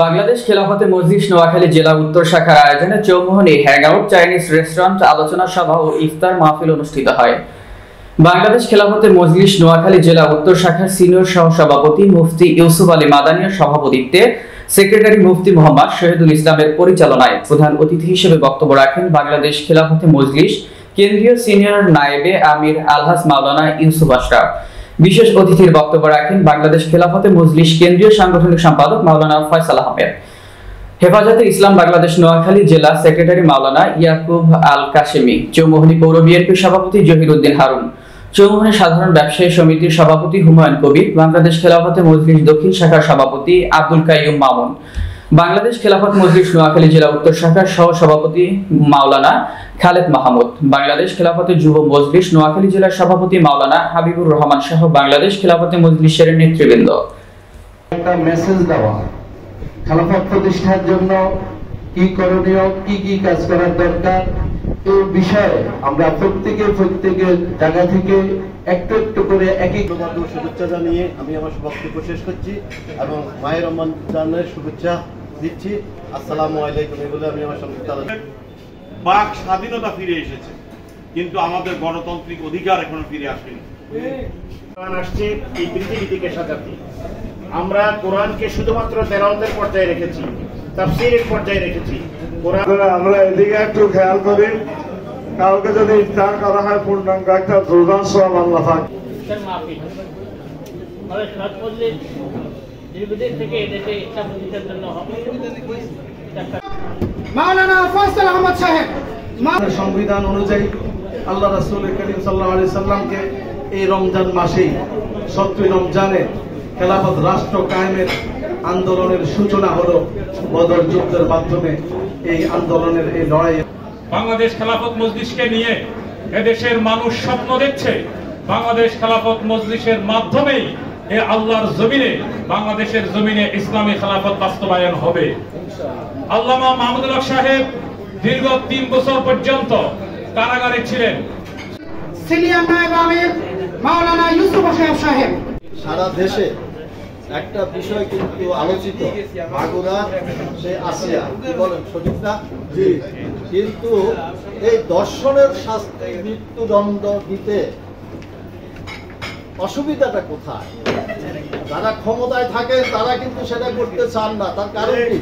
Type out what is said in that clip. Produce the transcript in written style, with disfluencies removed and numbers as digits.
বাংলাদেশ খেলাফতে মজলিস নোয়াখালী জেলা উত্তর শাখার আয়োজনে চৌমুহনী হ্যাংআউট চাইনিজ রেস্টুরেন্ট আলোচনা সভা ও ইফতার মাহফিল অনুষ্ঠিত হয়। বাংলাদেশ খেলাফতে মজলিস নোয়াখালী জেলা উত্তর শাখার সিনিয়র সহসভাপতি মুফতি ইউসুফ আলী মাদানির সভাপতিত্বে সেক্রেটারি মুফতি মোহাম্মদ শহীদুল ইসলামের পরিচালনায় প্রধান অতিথি হিসেবে বক্তব্য রাখেন বাংলাদেশ খেলাফতে মজলিস কেন্দ্রীয় সিনিয়র নায়েবে আমির আলহাজ মাওলানা ইউসুফ আশরাফ। বিশেষ অতিথির বক্তব্য রাখেন বাংলাদেশ খেলাফতে মজলিস কেন্দ্রীয় সাংগঠনিক সম্পাদক মাওলানা ফয়সাল আহমেদ। হেফাজতে ইসলাম বাংলাদেশ নোয়াখালী জেলা সেক্রেটারি মাওলানা ইয়াকুব আল কাশেমি, চৌমুহনী পৌর বিএনপির সভাপতি জহির উদ্দিন হারুন, চৌমুহনী সাধারণ ব্যবসায়ী সমিতির সভাপতি হুমায়ুন কবির, বাংলাদেশ খেলাফতে মজলিস দক্ষিণ শাখার সভাপতি আব্দুল কাইয়ুম মামুন, বাংলাদেশ খেলাফত মজলিস নোয়াখালী জেলা উত্তর শাখার সহ সভাপতি মাওলানা খালেদ মাহমুদ, বাংলাদেশ খেলাফতে যুব মজলিস নোয়াখালী জেলার সভাপতি মাওলানা হাবিবুর রহমান সহ বাংলাদেশ খেলাফতে মজলিসের নেতৃবৃন্দ। একটা মেসেজ দেওয়া খেলাফত প্রতিষ্ঠার জন্য কি করণীয়, কি কাজ করার দরকার, এই বিষয়ে আমরা প্রত্যেকের জায়গা থেকে একটু একটু করে একই শুভেচ্ছা জানিয়ে আমি আমার বক্তব্য শেষ করছি এবং মায়ের রমজানের শুভেচ্ছা দিচ্ছি। আসসালামু আলাইকুম বলে আমি আমার সংক্ষিপ্ত বাক স্বাধীনতা ফিরে এসেছে, কিন্তু আমাদের গণতান্ত্রিক অধিকার এখনো ফিরে আসেনি। আসছে এই পৃথিবী থেকে সাজাতে আমরা কোরআনকে শুধুমাত্র তেলাওয়াতের পর্যায়ে রেখেছি, তাফসীরের পর্যায়ে রেখেছি। আমরা এদিকে একটু খেয়াল করি, কাউকে যদি ইফতার করা হয় পূর্ণাঙ্গ একটা দুর্দান সওয়াব আল্লাহ পাক। মাওলানা ফয়সাল আহমদ সাহেব সংবিধান অনুযায়ী আল্লাহ রাসূল করিম সাল্লাল্লাহু আলাইহি সাল্লামকে এই রমজান মাসেই ৭০ রমজানে খেলাফত রাষ্ট্র কায়েমের আন্দোলনের সূচনা হলো বদর যুদ্ধের মাধ্যমে। এই আন্দোলনের এই লড়াই বাংলাদেশ খেলাফত মজলিসকে নিয়ে এদেশের মানুষ স্বপ্ন দেখছে। বাংলাদেশ খেলাফত মজলিসের মাধ্যমেই এই আল্লাহর জমিনে, বাংলাদেশের জমিনে ইসলামী খেলাফত বাস্তবায়ন হবে। আল্লামা মাহমুদুল হক সাহেব দীর্ঘ ৩ বছর পর্যন্ত কারাগারে ছিলেন। সিনিয়র নায়েব আমির মাওলানা ইউসুফ আশরাফ সাহেব। সারা দেশে একটা বিষয় কিন্তু আলোচিত, মাগুরা সে আসিয়া, কি বলেন সঠিক না? জি। কিন্তু এই দর্শনের শাস্তি মৃত্যুদণ্ড দিতে অসুবিধাটা কোথায়? যারা ক্ষমতায় থাকেন তারা কিন্তু সেটা করতে চান না। তার কারণ কি?